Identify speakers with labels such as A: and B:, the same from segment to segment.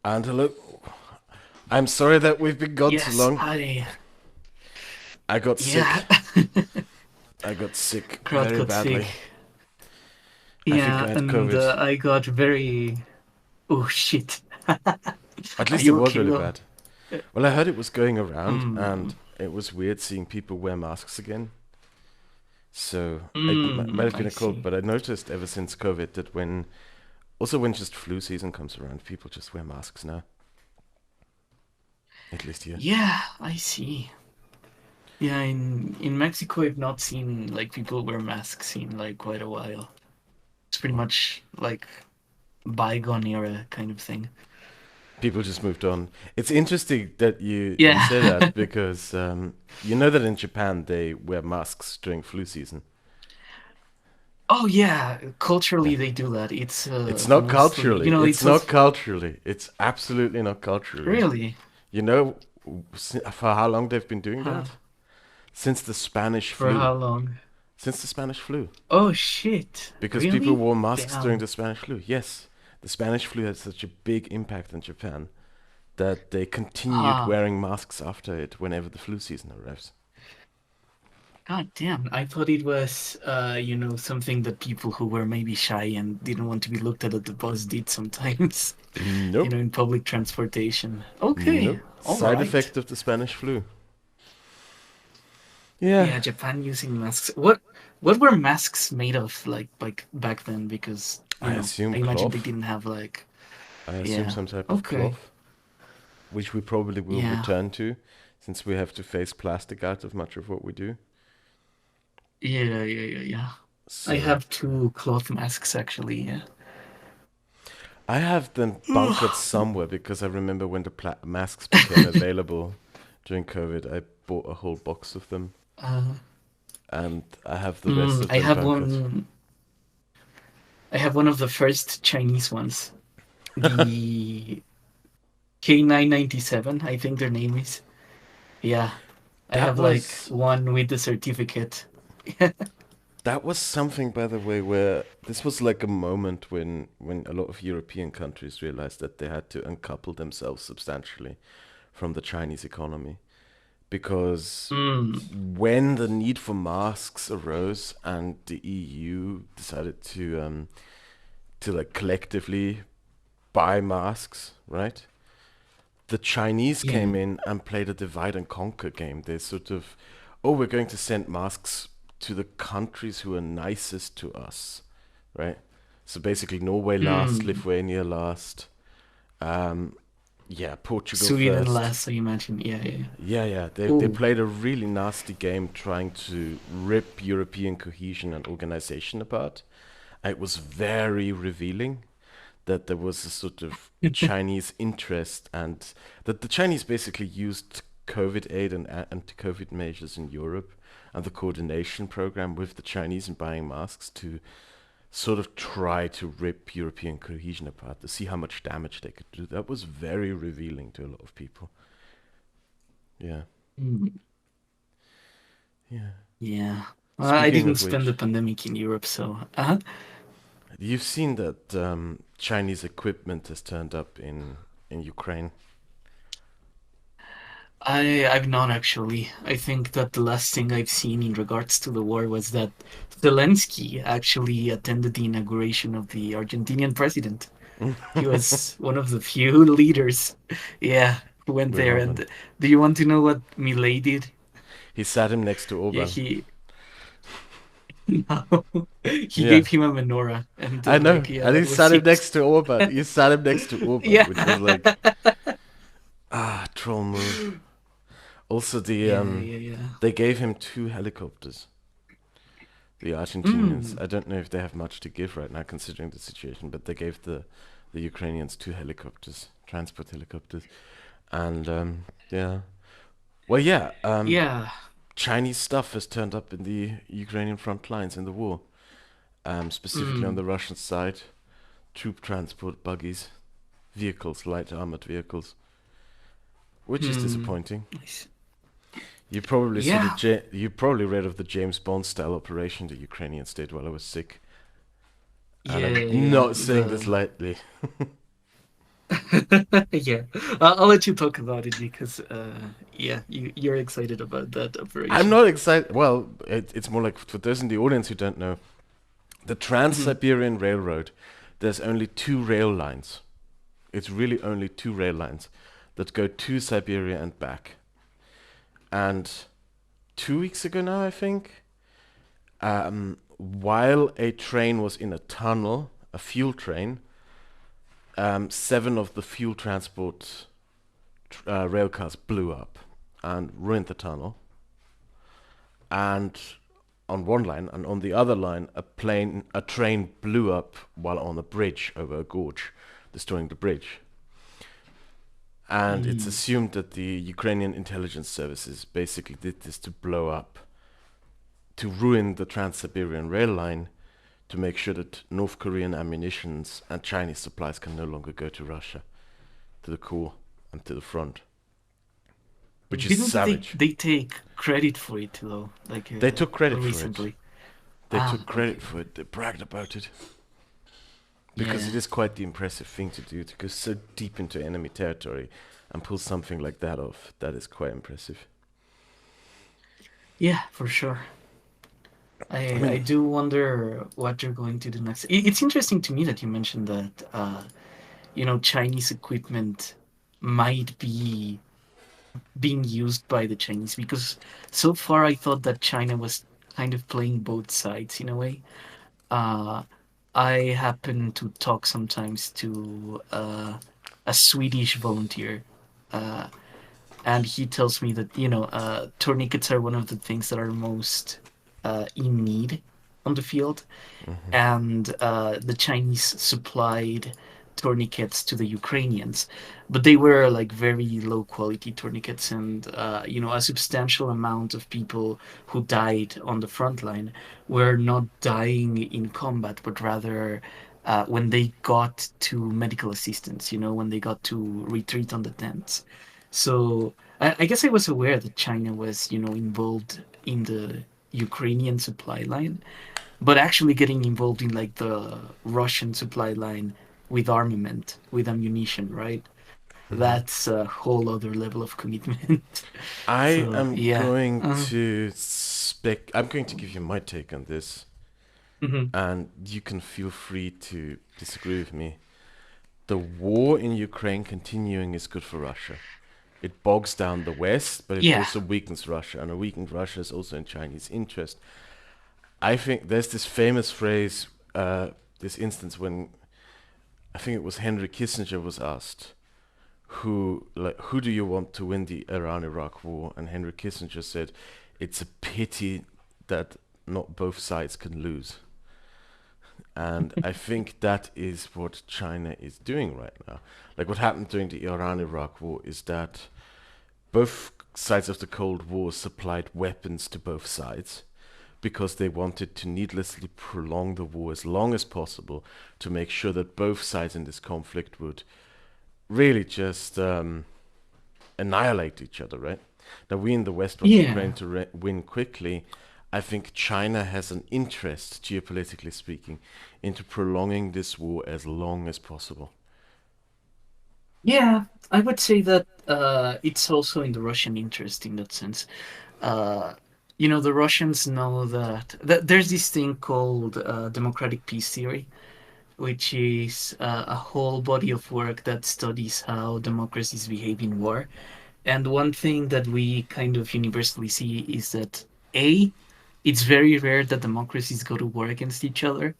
A: And hello. I'm sorry that we've been gone too
B: Yes,
A: long.
B: I.
A: I got
B: Yeah.
A: sick. I got sick
B: Kraut
A: very
B: got sick.
A: badly. I think I
B: Yeah,
A: had
B: and
A: COVID.
B: I got very. Oh shit.
A: At
B: Are
A: least it
B: you
A: was
B: okay
A: really
B: though?
A: bad. Well, I heard it was going around,
B: Mm,
A: and it was weird seeing people wear masks again. So it might have been
B: I
A: a cold,
B: see.
A: but I noticed ever since COVID that also when just flu season comes around, people just wear masks now. At least here.
B: Yeah, I see. Yeah, in Mexico, I've not seen like people wear masks in like quite a while. It's pretty
A: Well,
B: much like bygone era kind of thing.
A: people just moved on. It's interesting that you say
B: Yeah.
A: that because you know that in Japan they wear masks during flu season.
B: Oh yeah,
A: Yeah.
B: culturally they do that. It's
A: It's not
B: mostly,
A: culturally. It's
B: it's also
A: not culturally. It's absolutely not culturally.
B: really.
A: You know for how long they've been doing
B: Huh.
A: that? Since the Spanish
B: For
A: flu.
B: how long?
A: Since the Spanish flu.
B: Oh shit.
A: Because people
B: Really?
A: wore masks during
B: Damn.
A: the Spanish flu. Yes. The Spanish flu had such a big impact in Japan that they continued
B: Huh.
A: wearing masks after it whenever the flu season arrives.
B: God damn. I thought it was something that people who were maybe shy and didn't want to be looked at the bus did sometimes,
A: Nope.
B: in public transportation. Okay.
A: Nope.
B: All
A: Side
B: right.
A: effect of the Spanish flu. Yeah.
B: Yeah, Japan using masks. What were masks made of like back then? Because,
A: I
B: I
A: assume
B: imagine they
A: cloth.
B: didn't have like
A: I assume
B: yeah.
A: some type of
B: Okay.
A: cloth, which we probably will
B: Yeah.
A: return to, since we have to face plastic out of much of what we do.
B: Yeah. I
A: So
B: have two cloth masks actually, yeah.
A: I have them bunkered somewhere because I remember when the masks became available during COVID, I bought a whole box of them,
B: Uh,
A: and I have the rest of
B: I
A: them
B: have
A: bunkered.
B: one. I have one of the first Chinese ones, the K997. I think their name is. Yeah, I
A: That
B: have like
A: was
B: one with the certificate.
A: that was something, by the way, where this was like a moment when a lot of European countries realized that they had to uncouple themselves substantially from the Chinese economy. Because
B: Mm,
A: when the need for masks arose and the EU decided to like collectively buy masks, right? The Chinese
B: yeah.
A: came in and played a divide and conquer game. They sort of, oh, we're going to send masks to the countries who are nicest to us, right? So basically, Norway last,
B: Mm,
A: Lithuania last, um, yeah, Portugal
B: Sweden
A: first.
B: last, so you imagine. Yeah.
A: Yeah. They
B: Oh,
A: played a really nasty game trying to rip European cohesion and organization apart. It was very revealing that there was a sort of Chinese interest and that the Chinese basically used COVID aid and anti-COVID measures in Europe and the coordination program with the Chinese in buying masks to sort of try to rip European cohesion apart to see how much damage they could do. That was very revealing to a lot of people. Yeah.
B: mm,
A: Yeah.
B: yeah. I
A: Speaking
B: didn't
A: of
B: spend the
A: which,
B: pandemic in Europe, so
A: you've seen that Chinese equipment has turned up in Ukraine.
B: I've not actually. I think that the last thing I've seen in regards to the war was that Zelensky actually attended the inauguration of the Argentinian president. He was one of the few leaders, yeah, who went
A: We
B: there.
A: love him.
B: And do you want to know what Milei did?
A: He sat him next to
B: Yeah,
A: Orban.
B: he no, he
A: Yeah,
B: gave him a menorah, and
A: I know.
B: like, yeah,
A: And he
B: that was
A: sat him
B: it.
A: next to Orban. He sat him next to Orban,
B: Yeah,
A: which was like, troll move. Also,
B: yeah.
A: they gave him two helicopters. The Argentinians.
B: Mm,
A: I don't know if they have much to give right now, considering the situation, but they gave the Ukrainians two helicopters, transport helicopters, and yeah. Well, yeah.
B: yeah.
A: Chinese stuff has turned up in the Ukrainian front lines in the war. Specifically on
B: Mm,
A: the Russian side, troop transport buggies, vehicles, light armored vehicles, which is
B: hmm.
A: disappointing.
B: Nice.
A: You probably saw
B: Yeah.
A: you probably read of the James Bond style operation the Ukrainians did while I was sick, and I'm
B: Yeah.
A: not saying this lightly.
B: Yeah, I'll let you talk about it because, yeah, you're excited about that
A: I'm
B: operation.
A: not excited. Well, it's more like for those in the audience who don't know, the
B: Hmm.
A: Trans-Siberian Railroad, there's only two rail lines. It's really only two rail lines that go to Siberia and back. And 2 weeks ago now, I think, while a train was in a tunnel, a fuel train, seven of the fuel transport rail cars blew up and ruined the tunnel. And on one line, and on the other line, a train blew up while on a bridge over a gorge, destroying the bridge. And it's
B: Hmm.
A: assumed that the Ukrainian intelligence services basically did this to blow up, to ruin the Trans-Siberian rail line, to make sure that North Korean ammunitions and Chinese supplies can no longer go to Russia, to the core and to the front, which is
B: Didn't
A: savage.
B: they take credit for it though? Like
A: They took credit for it.
B: recently.
A: They
B: Ah,
A: took credit
B: okay.
A: for it. They bragged about it. Because it
B: Yeah.
A: is quite the impressive thing to do, to go so deep into enemy territory and pull something like that off. That is quite impressive.
B: Yeah, for sure.
A: I
B: I
A: mean,
B: do wonder what they're going to do next. It's interesting to me that you mentioned that Chinese equipment might be being used by the Chinese because so far I thought that China was kind of playing both sides in a way. Uh, I happen to talk sometimes to a Swedish volunteer, uh, and he tells me that tourniquets are one of the things that are most in need on the field,
A: mhm,
B: and the Chinese supplied tourniquets to the Ukrainians, but they were like very low quality tourniquets, and a substantial amount of people who died on the front line were not dying in combat, but rather when they got to medical assistance, when they got to retreat on the tents. So I guess I was aware that China was, involved in the Ukrainian supply line, but actually getting involved in like the Russian supply line with armament, with ammunition, right?
A: mhm.
B: That's a whole other level of commitment.
A: I
B: So
A: am
B: yeah.
A: going to I'm going to give you my take on this,
B: Mhm.
A: and you can feel free to disagree with me. The war in Ukraine continuing is good for Russia. It bogs down the West, but it
B: Yeah.
A: also weakens Russia, and a weakened Russia is also in Chinese interest. I think there's this famous phrase, this instance when I think it was Henry Kissinger was asked, who do you want to win the Iran-Iraq war? And Henry Kissinger said, it's a pity that not both sides can lose. And I think that is what China is doing right now. Like what happened during the Iran-Iraq war is that both sides of the Cold War supplied weapons to both sides because they wanted to needlessly prolong the war as long as possible to make sure that both sides in this conflict would really just annihilate each other, right? Now, we in the West want Ukraine
B: Yeah.
A: to win quickly. I think China has an interest, geopolitically speaking, into prolonging this war as long as possible.
B: Yeah. I would say that it's also in the Russian interest in that sense. Uh, the Russians know that there's this thing called democratic peace theory, which is a whole body of work that studies how democracies behave in war. And one thing that we kind of universally see is that A, it's very rare that democracies go to war against each other,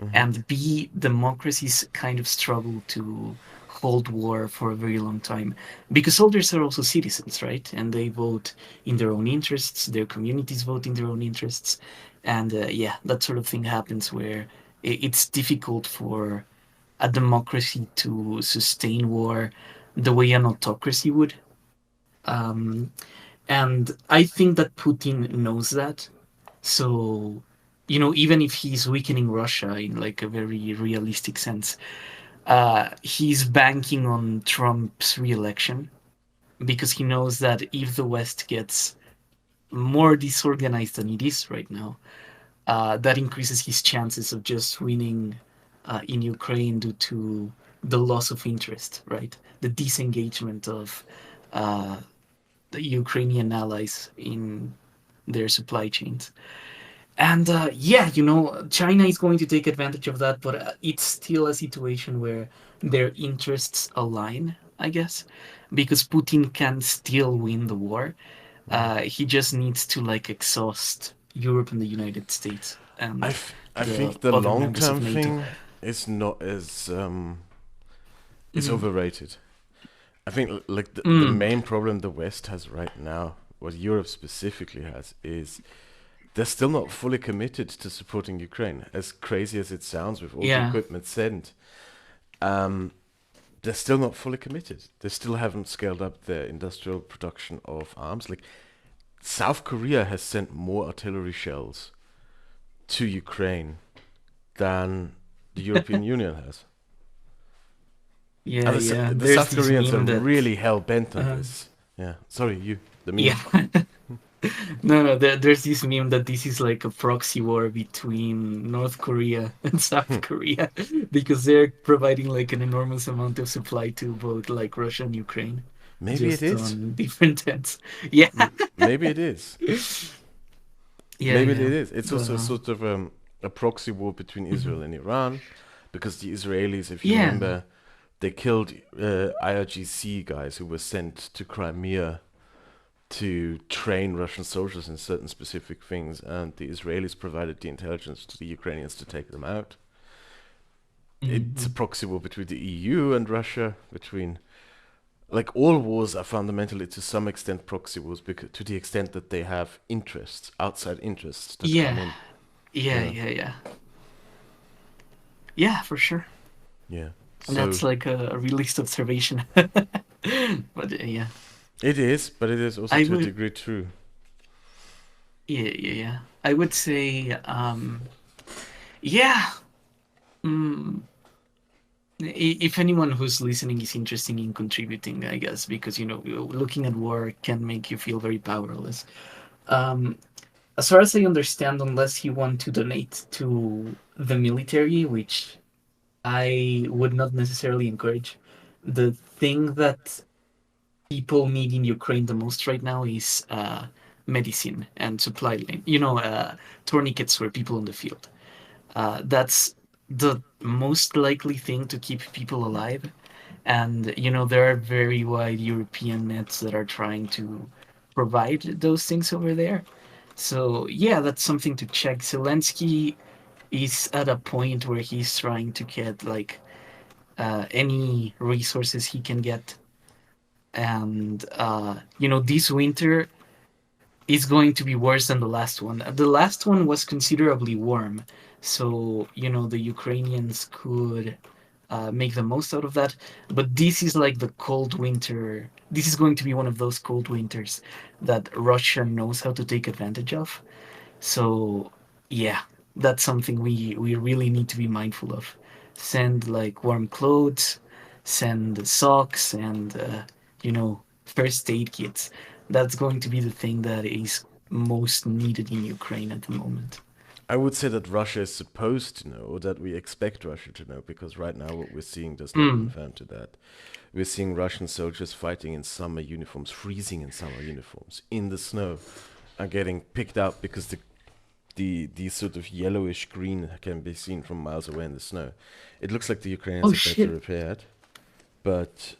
A: Mm-hmm.
B: and B, democracies kind of struggle to hold war for a very long time because soldiers are also citizens, right? And they vote in their own interests, their communities vote in their own interests. And yeah, that sort of thing happens where it's difficult for a democracy to sustain war the way an autocracy would. Um, and I think that Putin knows that. So, even if he's weakening Russia in like a very realistic sense, he's banking on Trump's reelection because he knows that if the West gets more disorganized than it is right now, that increases his chances of just winning in Ukraine due to the loss of interest, right? The disengagement of uh, the Ukrainian allies in their supply chains. And yeah, China is going to take advantage of that, but it's still a situation where their interests align, I guess, because Putin can still win the war.
A: Mm.
B: He just needs to like exhaust Europe and the United States and
A: I
B: the
A: think the
B: other
A: long
B: members
A: term
B: of NATO.
A: thing is not as is
B: Mhm.
A: overrated. I think like the
B: Mm,
A: main problem the West has right now, what Europe specifically has, is they're still not fully committed to supporting Ukraine. As crazy as it sounds, with all the
B: yeah,
A: equipment sent, um, they're still not fully committed. They still haven't scaled up their industrial production of arms. Like South Korea has sent more artillery shells to Ukraine than the European Union has.
B: yeah,
A: And
B: yeah.
A: the
B: There's
A: South
B: this
A: Koreans are
B: meme that,
A: really hell bent on
B: uh,
A: this. Yeah, sorry, you, the
B: yeah,
A: meme.
B: no, no. There's this meme that this is like a proxy war between North Korea and South Korea because they're providing like an enormous amount of supply to both like Russia and Ukraine,
A: Maybe it
B: just
A: is.
B: on different ends. Yeah,
A: Maybe it is.
B: yeah,
A: Maybe it
B: yeah.
A: is. It's
B: But
A: also sort of a proxy war between Israel
B: mhm.
A: and Iran, because the Israelis, if you
B: Yeah.
A: remember, they killed IRGC guys who were sent to Crimea to train Russian soldiers in certain specific things, and the Israelis provided the intelligence to the Ukrainians to take them out. It's a
B: Mhm.
A: proxy war between the EU and Russia, between like all wars are fundamentally to some extent proxy wars, because to the extent that they have interests, outside interests that come
B: Yeah,
A: in.
B: yeah,
A: Yeah,
B: yeah, yeah, yeah, for sure.
A: yeah.
B: And
A: So
B: that's like a realist observation. But yeah,
A: it is, but it is also
B: I
A: to a
B: would,
A: degree true.
B: yeah, yeah, yeah. I would say, yeah. Mm, if anyone who's listening is interested in contributing, I guess, because looking at war can make you feel very powerless. Um, as far as I understand, unless you want to donate to the military, which I would not necessarily encourage, the thing that people need in Ukraine the most right now is medicine and supply line. Tourniquets for people in the field. That's the most likely thing to keep people alive. And there are very wide European nets that are trying to provide those things over there. So yeah, that's something to check. Zelensky is at a point where he's trying to get like any resources he can get, and this winter is going to be worse than the last one. The last one was considerably warm, so the Ukrainians could make the most out of that. But this is like the cold winter. This is going to be one of those cold winters that Russia knows how to take advantage of. So yeah, that's something we really need to be mindful of. Send like warm clothes, send socks, and first aid kits. That's going to be the thing that is most needed in Ukraine at the moment.
A: I would say that Russia is supposed to know, or that we expect Russia to know, because right now what we're seeing does not
B: Mm.
A: confirm to that. We're seeing Russian soldiers fighting in summer uniforms, freezing in summer uniforms, in the snow, and getting picked out because the sort of yellowish green can be seen from miles away in the snow. It looks like the Ukrainians
B: Oh
A: are better
B: shit.
A: prepared, but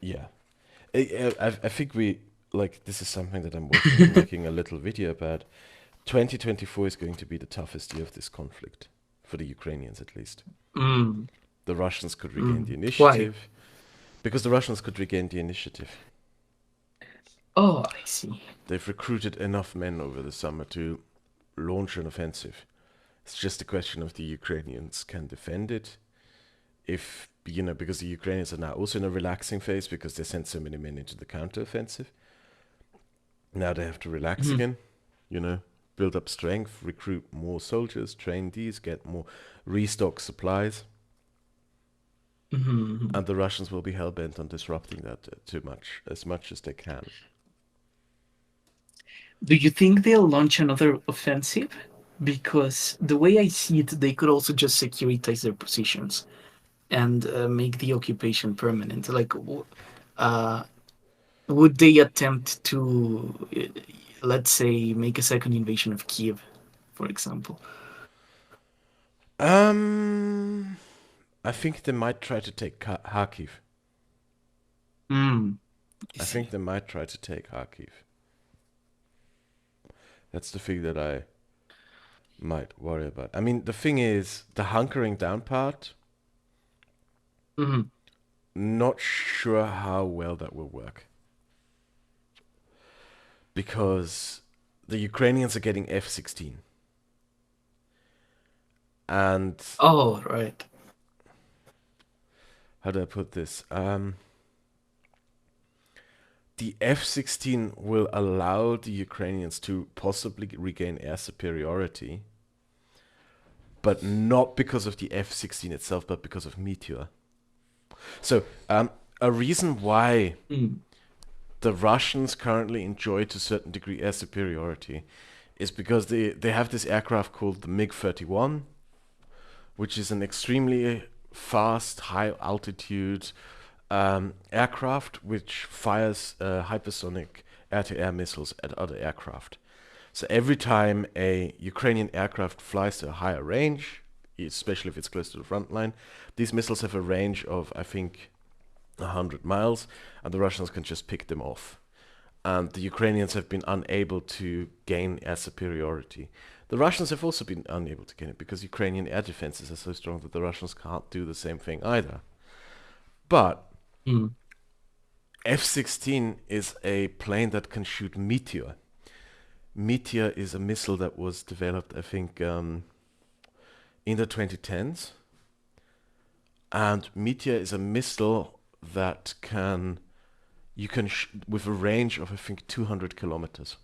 A: yeah, I think we like this is something that I'm working on making a little video about. 2024 is going to be the toughest year of this conflict, for the Ukrainians at least.
B: Mm.
A: The Russians could regain the
B: Mm. Why?
A: initiative, because the Russians could regain the initiative.
B: Oh, I see.
A: They've recruited enough men over the summer to launch an offensive. It's just a question of the Ukrainians can defend it. If, because the Ukrainians are now also in a relaxing phase because they sent so many men into the counteroffensive. Now they have to relax
B: Mhm.
A: again, you know, build up strength, recruit more soldiers, train these, get more, restock supplies.
B: Mhm.
A: And the Russians will be hell bent on disrupting that too much, as much as they can.
B: Do you think they'll launch another offensive? Because the way I see it, they could also just securitize their positions. and make the occupation permanent? Like, uh, would they attempt to, let's say, make a second invasion of Kiev, for example?
A: Um, I think they might try to take Kharkiv.
B: Hmm. I
A: I think
B: see.
A: they might try to take Kharkiv. That's the thing that I might worry about. I mean, the thing is, the hunkering down part,
B: Hmm.
A: not sure how well that will work. Because the Ukrainians are getting F-16. And
B: Oh, right.
A: how do I put this? The F-16 will allow the Ukrainians to possibly regain air superiority, but not because of the F-16 itself, but because of Meteor. So, a reason why
B: Mm.
A: the Russians currently enjoy to a certain degree air superiority is because they have this aircraft called the MiG-31, which is an extremely fast, high altitude aircraft which fires hypersonic air-to-air missiles at other aircraft. So every time a Ukrainian aircraft flies to a higher range, especially if it's close to the front line, these missiles have a range of, I think, 100 miles, and the Russians can just pick them off. And the Ukrainians have been unable to gain air superiority. The Russians have also been unable to gain it because Ukrainian air defenses are so strong that the Russians can't do the same thing either. But
B: Mm.
A: F-16 is a plane that can shoot Meteor. Meteor is a missile that was developed, I think, in the 2010s. And Meteor is a missile that you can, with a range of, I think, 200 kilometers.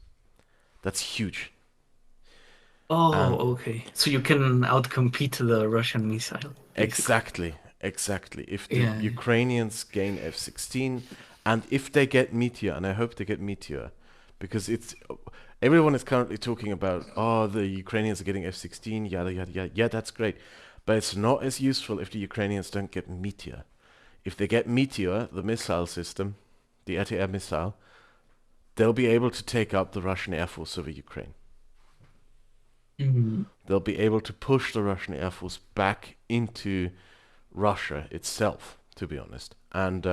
A: That's huge.
B: Oh,
A: And
B: okay. So you can outcompete the Russian missile, basically.
A: exactly. If the
B: Yeah. Yeah.
A: Ukrainians gain F-16, and if they get Meteor, and I hope they get Meteor, because it's everyone is currently talking about, oh, the Ukrainians are getting F-16, yada yada yada. Yeah, that's great, but it's not as useful if the Ukrainians don't get Meteor. If they get Meteor, the missile system, the air-to-air missile, they'll be able to take up the Russian Air Force over Ukraine.
B: Mm.
A: They'll be able to push the Russian Air Force back into Russia itself, to be honest. And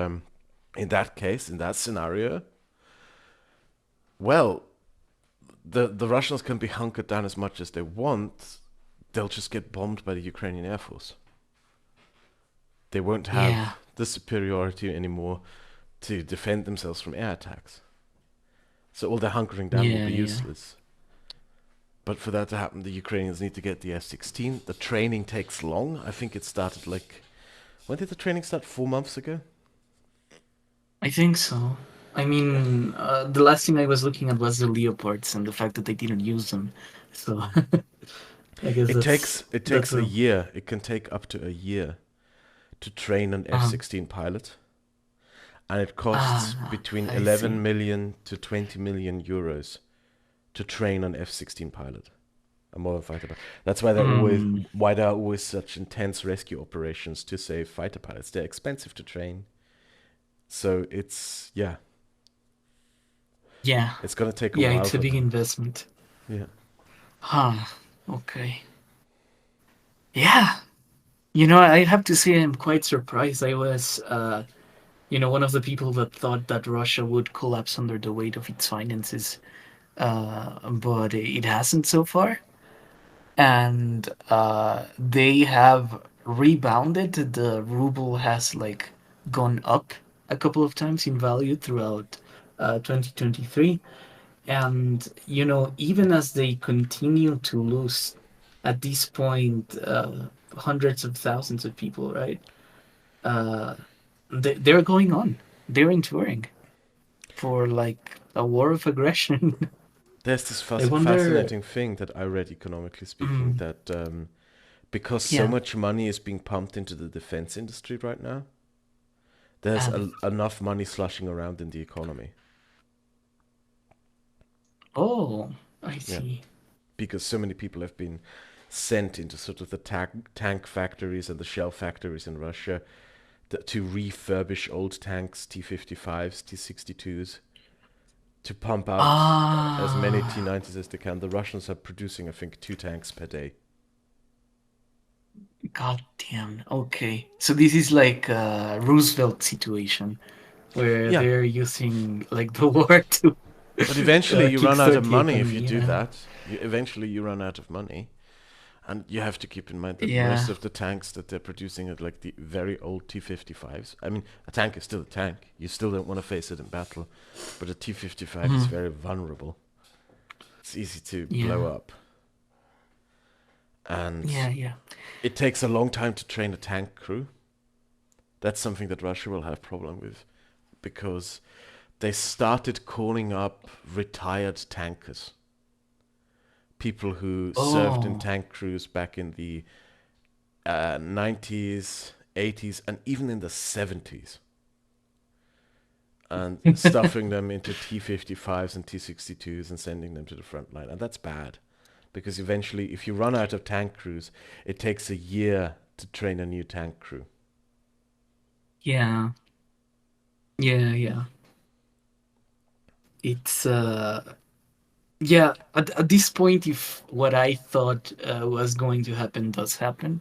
A: in that case, in that scenario, well, the Russians can be hunkered down as much as they want. They'll just get bombed by the Ukrainian Air Force. They won't
B: Yeah.
A: have the superiority anymore to defend themselves from air attacks. So all their hunkering down will
B: Yeah.
A: be
B: Yeah.
A: useless. But for that to happen, the Ukrainians need to get the F-16. The training takes long. I think it started like, when did the training start? 4 months ago?
B: I think so. I mean, the last thing I was looking at was the Leopards and the fact that they didn't use them. So
A: Mm.
B: I guess
A: It
B: that's
A: takes it
B: that's
A: takes a
B: a
A: year. It can take up to a year to train an
B: uh,
A: F-16 pilot, and it costs between
B: I
A: 11
B: see.
A: million to 20 million euros to train an F-16 pilot, a modern fighter pilot. That's
B: Mm,
A: why there are always such intense rescue operations to save fighter pilots. They're expensive to train, so
B: yeah.
A: it's gonna take a
B: Yeah,
A: while
B: it's a
A: for
B: big
A: them.
B: investment.
A: Yeah.
B: Huh. Okay. Yeah. You know, I have to say I'm quite surprised. I was one of the people that thought that Russia would collapse under the weight of its finances. But it hasn't so far. And they have rebounded. The ruble has like gone up a couple of times in value throughout 2023. And even as they continue to lose at this point hundreds of thousands of people, right? Uh, they're going on. They're enduring for like a war of aggression.
A: There's this
B: I wonder.
A: fascinating thing that I read, economically speaking,
B: Mm,
A: that because so
B: yeah.
A: much money is being pumped into the defense industry right now, there's enough money slushing around in the economy.
B: Oh, I
A: Yeah,
B: see.
A: because so many people have been sent into sort of the tank factories and the shell factories in Russia to refurbish old tanks, T-55s, T-62s, to pump out as many
B: Ah,
A: T-90s as they can. The Russians are producing, I think, 2 tanks per day.
B: god damn. Okay. So this is like a Roosevelt situation where
A: Yeah,
B: they're using like the war to
A: but eventually you run out
B: kickstart
A: of
B: the
A: money if you
B: economy.
A: do
B: Yeah.
A: that. Eventually you run out of money. And you have to keep in mind that most
B: Yeah.
A: of the tanks that they're producing are like the very old T-55s. I mean, a tank is still a tank. You still don't want to face it in battle. But a T-55 is
B: Mhm.
A: very vulnerable. It's easy to blow
B: Yeah.
A: up. And
B: Yeah. Yeah.
A: it takes a long time to train a tank crew. That's something that Russia will have problem with because they started calling up retired tankers, people who served in
B: Oh.
A: tank crews back in the 90s, 80s, and even in the 70s, and stuffing them into T-55s and T-62s and sending them to the front line. And that's bad because eventually, if you run out of tank crews, it takes a year to train a new tank crew.
B: Yeah. Yeah. Yeah. It's yeah, at this point, if what I thought was going to happen does happen,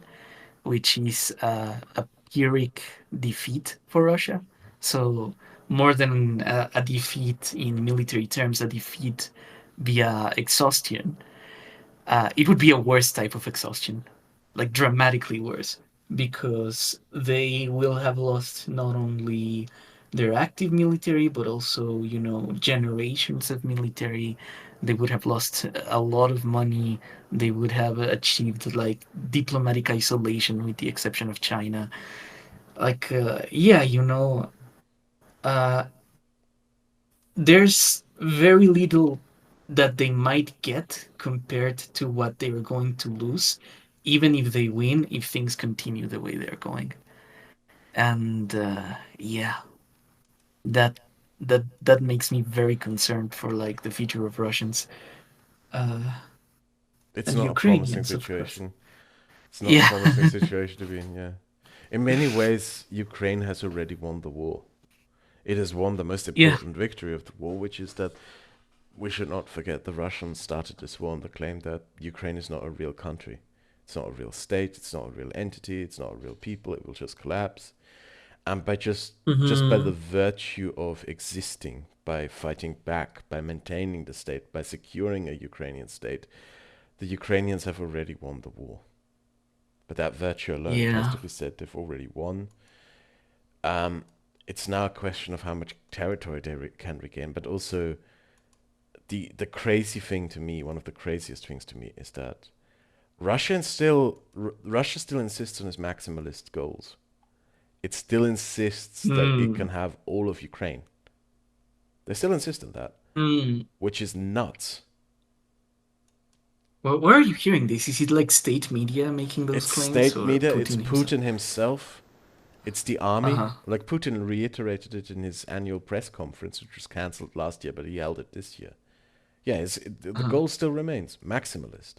B: which is a Pyrrhic defeat for Russia. So, more than a defeat in military terms, a defeat via exhaustion, it would be a worse type of exhaustion, like dramatically worse, because they will have lost not only their active military, but also, generations of military. They would have lost a lot of money. They would have achieved like diplomatic isolation, with the exception of China. Like, yeah, uh, there's very little that they might get compared to what they're going to lose, even if they win, if things continue the way they're going. And yeah, that that makes me very concerned for like the future of Russians uh,
A: It's
B: and
A: not a promising
B: Ukrainians, of course.
A: situation. It's not a
B: Yeah,
A: promising situation to be in, yeah. In many ways, Ukraine has already won the war. It has won the most
B: yeah.
A: important victory of the war, which is that we should not forget the Russians started this war on the claim that Ukraine is not a real country. It's not a real state, it's not a real entity, it's not a real people, it will just collapse. And by just by the
B: Hmm.
A: virtue of existing, by fighting back, by maintaining the state, by securing a Ukrainian state, the Ukrainians have already won the war. But that virtue alone, it has
B: Yeah.
A: to be said, they've already won. Um, it's now a question of how much territory they can regain, but also the crazy thing to me, one of the craziest things to me, is that Russia still insists on its maximalist goals. It still insists that it can
B: Mm.
A: have all of Ukraine. They still insist on that,
B: Mm.
A: which is nuts.
B: Well, where are you hearing this? Is it like state media making those
A: It's
B: claims,
A: state
B: or
A: media, it's
B: Putin himself?
A: Putin himself, it's the army.
B: Uh-huh.
A: Like Putin reiterated it in his annual press conference, which was cancelled last year, but he held it this year. Yeah, the
B: Uh-huh.
A: goal still remains maximalist.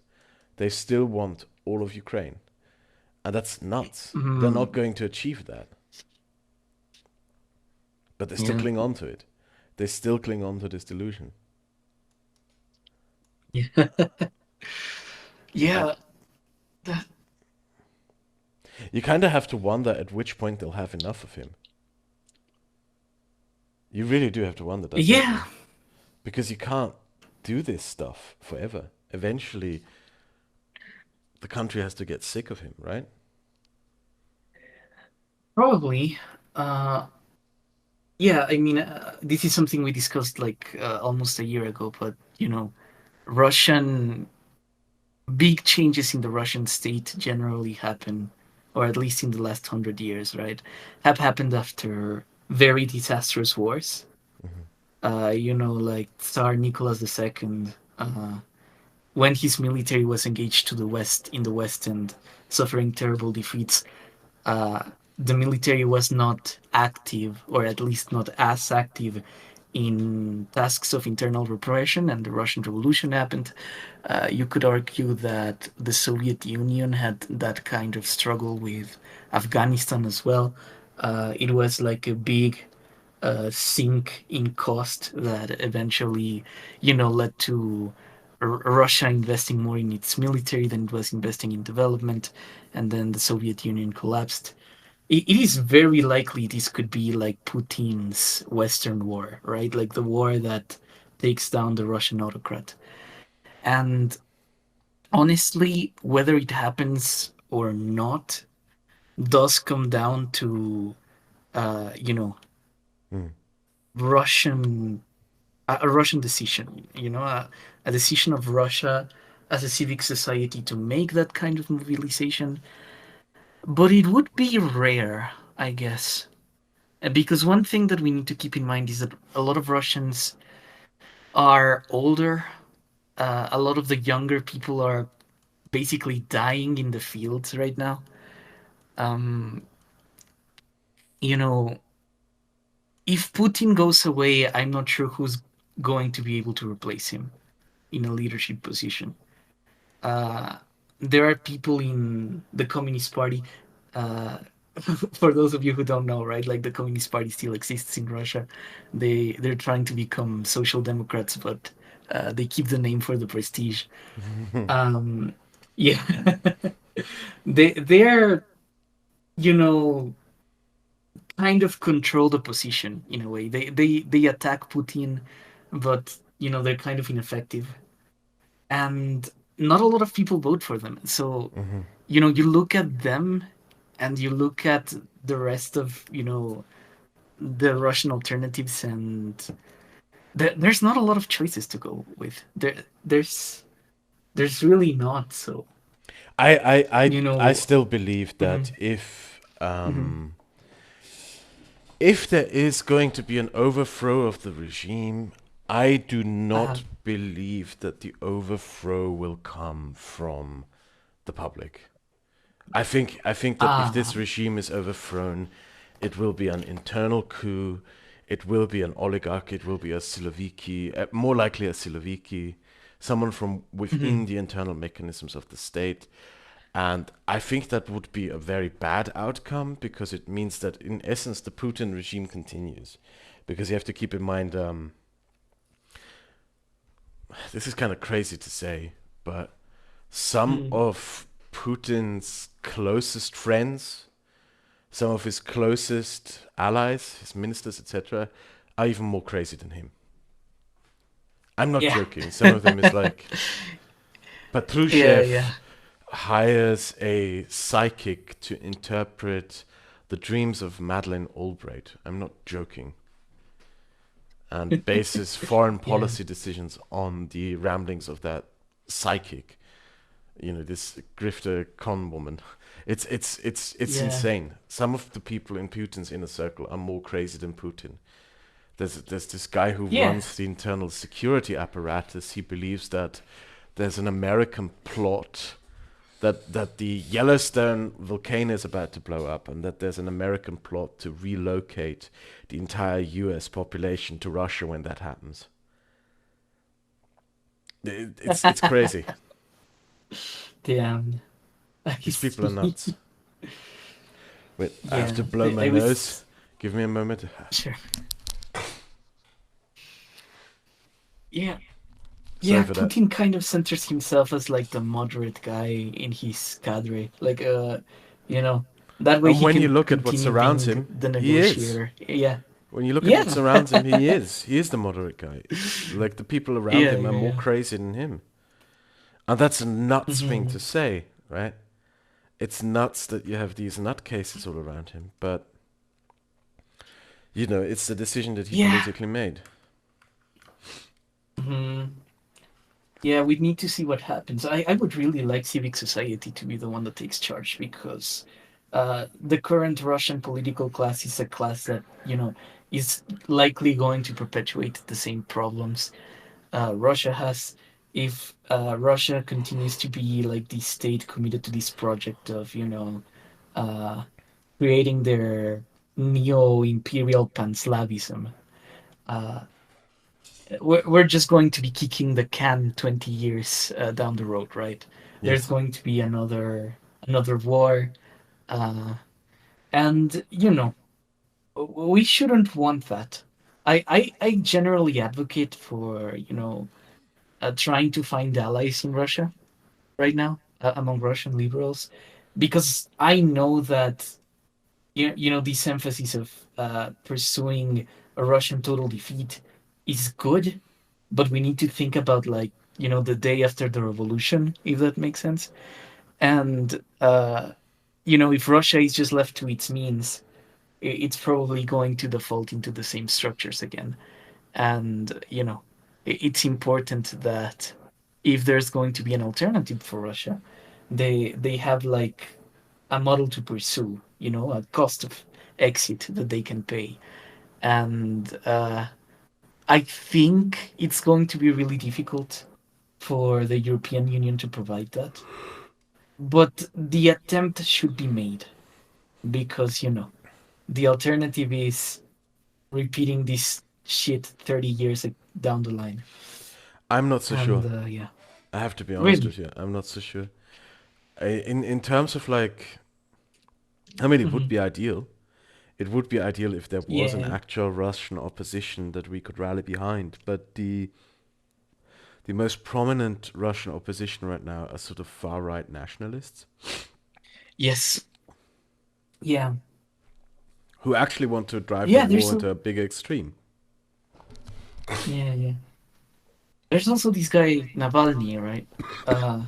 A: They still want all of Ukraine. And that's nuts. They're not
B: Mm.
A: going to achieve that. But they still
B: Yeah.
A: cling on to it. They still cling on to this delusion.
B: Yeah.
A: And
B: Yeah. That,
A: you kind of have to wonder at which point they'll have enough of him. You really do have to wonder that, don't
B: yeah.
A: you? Because you can't do this stuff forever. Eventually, the country has to get sick of him, right?
B: Probably. Uh, yeah, I mean, this is something we discussed like almost a year ago, but Russian big changes in the Russian state generally happen, or at least in the last 100 years, right? Have happened after very disastrous wars.
A: Hmm.
B: Like Tsar Nicholas II, when his military was engaged to the west in the west and suffering terrible defeats, uh, the military was not active, or at least not as active in tasks of internal repression, and the Russian Revolution happened. You could argue that the Soviet Union had that kind of struggle with Afghanistan as well. It was like a big sink in cost that eventually, led to Russia investing more in its military than it was investing in development, and then the Soviet Union collapsed. It is very likely this could be like Putin's Western war, right? Like the war that takes down the Russian autocrat. And honestly, whether it happens or not does come down to, uh, you know,
A: Mm.
B: Russian a Russian decision, a decision of Russia as a civic society to make that kind of mobilization. But it would be rare, I guess. Because one thing that we need to keep in mind is that a lot of Russians are older. A lot of the younger people are basically dying in the fields right now. Um, you know, if Putin goes away, I'm not sure who's going to be able to replace him in a leadership position. Uh, there are people in the Communist Party. Uh, for those of you who don't know, right? Like the Communist Party still exists in Russia. They're trying to become social democrats, but they keep the name for the prestige. Um, yeah, they're you know kind of control the position in a way. They attack Putin, but they're kind of ineffective, and not a lot of people vote for them. So
A: Mhm.
B: you look at them, and you look at the rest of the Russian alternatives, and there's not a lot of choices to go with. There's really not. So
A: I, I, I,
B: you
A: I
B: know.
A: still believe
B: Mhm,
A: that
B: mhm.
A: if there is going to be an overthrow of the regime, I do
B: Uh,
A: not believe that the overthrow will come from the public. I think that if
B: uh,
A: this regime is overthrown, it will be an internal coup. It will be an oligarch. It will be a Siloviki, more likely a Siloviki, someone from within
B: mhm.
A: the internal mechanisms of the state. And I think that would be a very bad outcome because it means that, in essence, the Putin regime continues. Because you have to keep in mind, this is kind of crazy to say, but some
B: Mhm.
A: of Putin's closest friends, some of his closest allies, his ministers, etc., are even more crazy than him. I'm not
B: Yeah.
A: joking. Some of them is like
B: Yeah, yeah.
A: Patrushev hires a psychic to interpret the dreams of Madeleine Albright. I'm not joking. And bases foreign
B: Yeah.
A: policy decisions on the ramblings of that psychic. This grifter con woman. It's
B: Yeah.
A: insane. Some of the people in Putin's inner circle are more crazy than Putin. There's this guy who
B: Yeah.
A: runs the internal security apparatus. He believes that there's an American plot that the Yellowstone volcano is about to blow up, and that there's an American plot to relocate the entire U.S. population to Russia when that happens. It's crazy.
B: Damn. I
A: These people are
B: see.
A: nuts. Wait, I have
B: Yeah.
A: to blow my
B: I
A: nose.
B: was
A: Give me a moment.
B: sure. Yeah.
A: Sorry
B: Yeah,
A: for that.
B: Putin kind of centers himself as like the moderate guy in his cadre. Like you know, that way
A: And
B: he
A: when you
B: can
A: look at what
B: continue
A: surrounds
B: being
A: him,
B: the
A: he is.
B: negotiator. Yeah.
A: When you look at what
B: Yeah.
A: surrounds him, he is. He is the moderate guy. Like the people around
B: Yeah,
A: him are
B: yeah,
A: more
B: yeah.
A: crazy than him. And that's a nuts thing to
B: Hmm.
A: say, right? It's nuts that you have these nutcases all around him, but it's the decision that he
B: Yeah.
A: politically made.
B: Hmm. Yeah, we need to see what happens. I would really like civic society to be the one that takes charge, because the current Russian political class is a class that, is likely going to perpetuate the same problems Russia has. If Russia continues to be like the state committed to this project of, uh, creating their neo imperial pan Slavism, we're just going to be kicking the can 20 years down the road, right? There's
A: Yes.
B: going to be another war, uh, and we shouldn't want that. I generally advocate for trying to find allies in Russia right now among Russian liberals, because I know that this emphasis of pursuing a Russian total defeat is good, but we need to think about, like, the day after the revolution, if that makes sense. And if Russia is just left to its means, it's probably going to default into the same structures again. And it's important that if there's going to be an alternative for Russia, they have like a model to pursue, a cost of exit that they can pay. And I think it's going to be really difficult for the European Union to provide that. But the attempt should be made because, the alternative is repeating this shit 30 years down the line.
A: I'm not so
B: And
A: sure.
B: yeah,
A: I have to be honest
B: really.
A: with you. I'm not so sure. In terms of like, I mean, it would
B: Hmm.
A: be ideal. It would be ideal if there was an
B: Yeah.
A: actual Russian opposition that we could rally behind. But the most prominent Russian opposition right now are sort of far right nationalists
B: Yes. Yeah.
A: who actually want to drive the
B: Yeah.
A: war into a bigger extreme.
B: Yeah. Yeah. There's also this guy Navalny, right? Uh,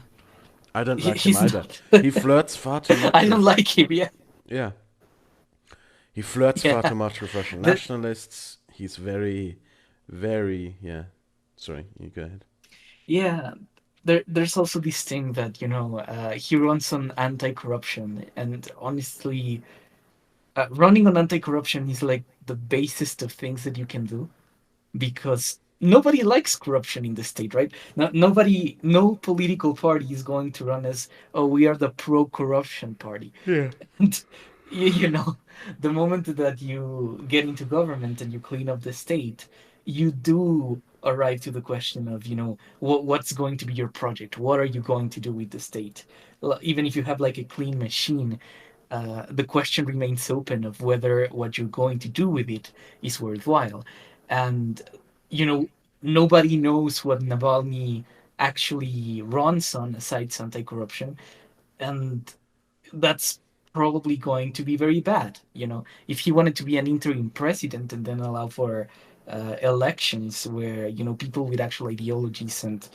A: I don't like him
B: he's
A: either.
B: not.
A: He flirts far too
B: I
A: much
B: don't
A: with,
B: like him. Yeah.
A: yeah, he flirts far
B: Yeah.
A: too much with Russian
B: The,
A: nationalists. He's very, very, yeah. Sorry, you go ahead.
B: yeah. There's also this thing that he runs on anti-corruption, and honestly, running on anti-corruption is like the basest of things that you can do, because nobody likes corruption in the state, right? No political party is going to run as, oh, we are the pro-corruption party.
A: Yeah.
B: And the moment that you get into government and you clean up the state, you do arrive to the question of, what's going to be your project? What are you going to do with the state? Even if you have like a clean machine, the question remains open of whether what you're going to do with it is worthwhile. And, you know, nobody knows what Navalny actually runs on aside anti-corruption. And that's probably going to be very bad. If he wanted to be an interim president and then allow for elections where people with actual ideologies and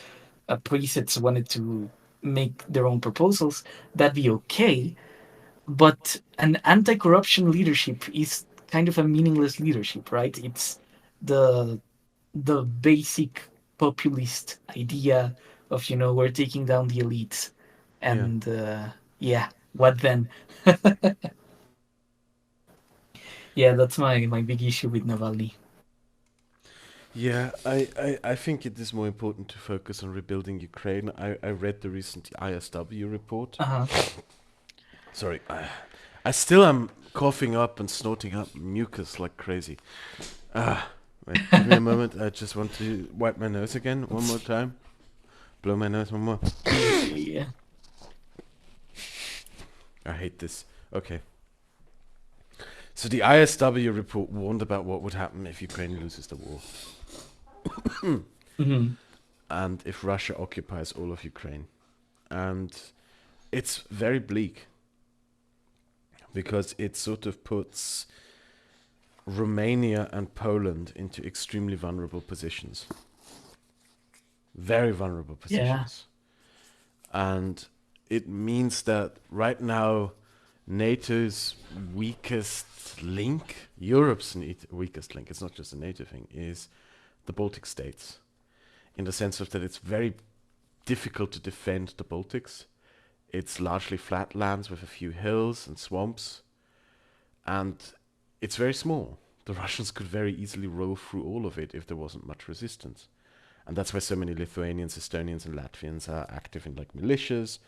B: presets wanted to make their own proposals, that'd be okay. But an anti-corruption leadership is kind of a meaningless leadership, right? It's the the basic populist idea of we're taking down the elites,
A: Yeah.
B: and yeah, what then? Yeah, that's my big issue with Navalny.
A: Yeah, I think it is more important to focus on rebuilding Ukraine. I read the recent ISW report.
B: Uh-huh.
A: Sorry, I still am coughing up and snorting up mucus like crazy. Wait, give me a moment. I just want to wipe my nose again one more time. Blow my nose one more.
B: Yeah.
A: I hate this. Okay. So the ISW report warned about what would happen if Ukraine loses the war
B: Hmm.
A: and if Russia occupies all of Ukraine. And it's very bleak because it sort of puts Romania and Poland into extremely vulnerable positions. Very vulnerable
B: Yeah.
A: positions. And it means that right now, NATO's weakest link, Europe's weakest link, it's not just a NATO thing, is the Baltic states. In the sense of that it's very difficult to defend the Baltics. It's largely flat lands with a few hills and swamps, and it's very small. The Russians could very easily roll through all of it if there wasn't much resistance. And that's why so many Lithuanians, Estonians, and Latvians are active in like militias,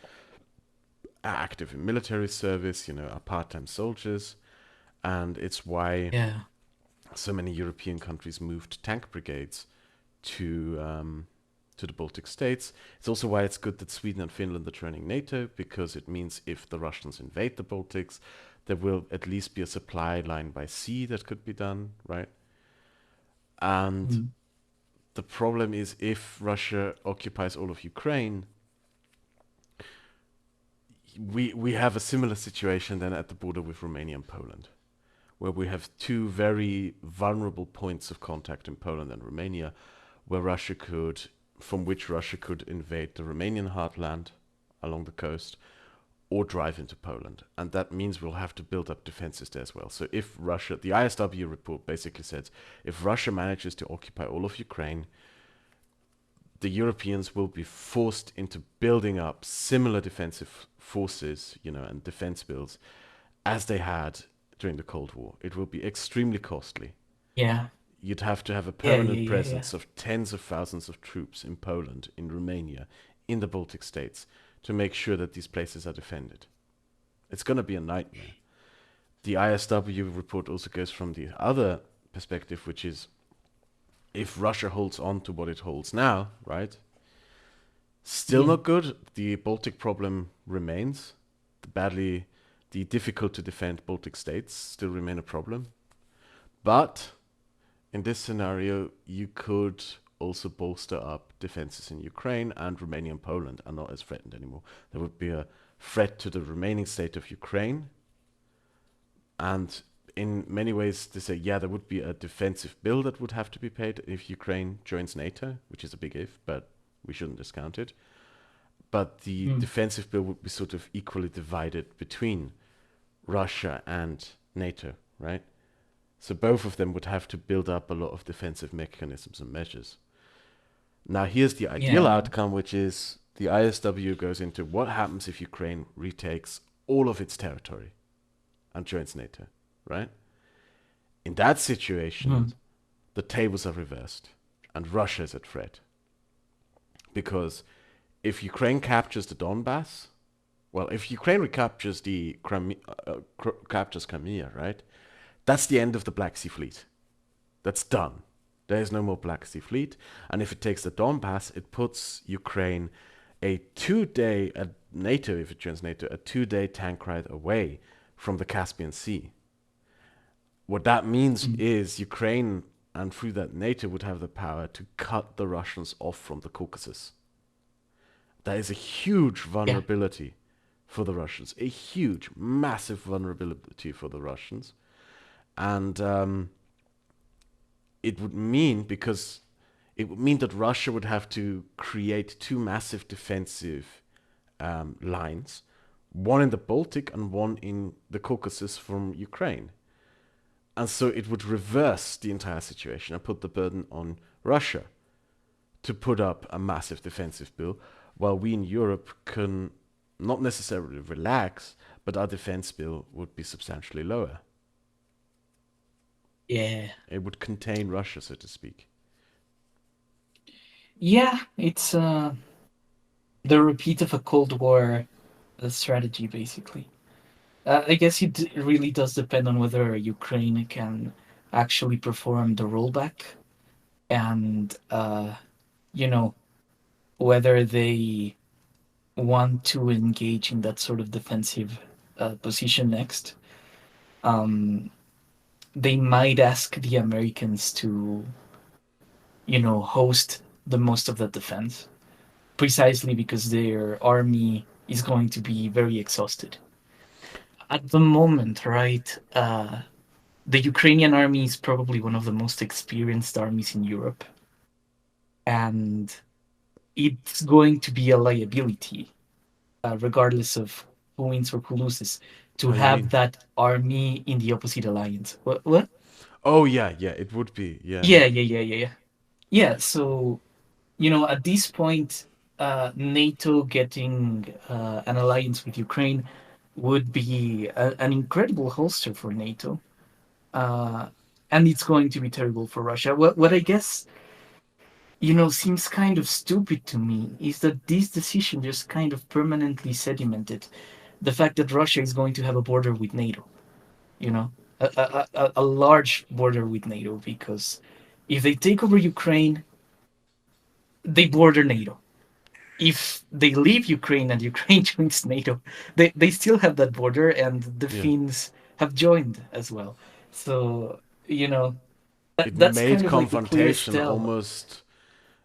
A: are active in military service, are part-time soldiers. And it's why
B: Yeah.
A: so many European countries moved tank brigades to the Baltic states. It's also why it's good that Sweden and Finland are joining NATO, because it means if the Russians invade the Baltics, there will at least be a supply line by sea that could be done, right? And
B: Mm.
A: the problem is if Russia occupies all of Ukraine, we have a similar situation then at the border with Romania and Poland, where we have two very vulnerable points of contact in Poland and Romania, where Russia could, from which Russia could invade the Romanian heartland along the coast or drive into Poland. And that means we'll have to build up defenses there as well. So if Russia, the ISW report basically says, if Russia manages to occupy all of Ukraine, the Europeans will be forced into building up similar defensive forces, and defense bills as they had during the Cold War. It will be extremely costly.
B: Yeah.
A: You'd have to have a
B: Yeah, yeah,
A: permanent
B: yeah, yeah.
A: presence of tens of thousands of troops in Poland, in Romania, in the Baltic states to make sure that these places are defended. It's going to be a nightmare. The ISW report also goes from the other perspective, which is if Russia holds on to what it holds now, right? Still
B: Mm.
A: not good. The Baltic problem remains. The difficult to defend Baltic states still remain a problem. But in this scenario, you could also bolster up defenses in Ukraine, and Romania and Poland are not as threatened anymore. There would be a threat to the remaining state of Ukraine. And in many ways, they say, yeah, there would be a defensive bill that would have to be paid if Ukraine joins NATO, which is a big if, but we shouldn't discount it. But the
B: Mm.
A: defensive bill would be sort of equally divided between Russia and NATO, right? So both of them would have to build up a lot of defensive mechanisms and measures. Now, here's the ideal
B: Yeah.
A: outcome, which is the ISW goes into what happens if Ukraine retakes all of its territory and joins NATO, right? In that situation,
B: Mm.
A: the tables are reversed and Russia is at threat. Because if Ukraine captures the Donbass, well, if Ukraine recaptures captures Crimea, right? That's the end of the Black Sea Fleet. That's done. There is no more Black Sea Fleet. And if it takes the Donbass, it puts Ukraine a 2-day, NATO, if it joins NATO, a 2-day tank ride away from the Caspian Sea. What that means
B: Mm.
A: is Ukraine, and through that NATO, would have the power to cut the Russians off from the Caucasus. That is a huge
B: Yeah.
A: vulnerability for the Russians, a huge, massive vulnerability for the Russians. And it would mean, because it would mean that Russia would have to create two massive defensive lines, one in the Baltic and one in the Caucasus from Ukraine. And so it would reverse the entire situation and put the burden on Russia to put up a massive defensive bill, while we in Europe can not necessarily relax, but our defense bill would be substantially lower.
B: Yeah.
A: It would contain Russia, so to speak.
B: Yeah, it's the repeat of a Cold War strategy, basically. I guess it really does depend on whether Ukraine can actually perform the rollback and, you know, whether they want to engage in that sort of defensive position next. Um, they might ask the Americans to, host the most of that defense, precisely because their army is going to be very exhausted. At the moment, right? The Ukrainian army is probably one of the most experienced armies in Europe, and it's going to be a liability, regardless of who wins or who loses, to
A: How do you
B: have
A: mean?
B: that army in the opposite alliance. What? What?
A: Oh yeah, yeah, it would be. Yeah.
B: Yeah, yeah, yeah, yeah, yeah. Yeah. So at this point, NATO getting an alliance with Ukraine would be an incredible holster for NATO, uh, and it's going to be terrible for Russia. What I guess seems kind of stupid to me is that this decision just kind of permanently sedimented the fact that Russia is going to have a border with NATO. You know, a large border with NATO, because if they take over Ukraine, they border NATO. If they leave Ukraine and Ukraine joins NATO, they still have that border, and the
A: Yeah.
B: Finns have joined as well. So you know
A: It
B: that's
A: made
B: kind of like the clearest
A: confrontation
B: tell.
A: almost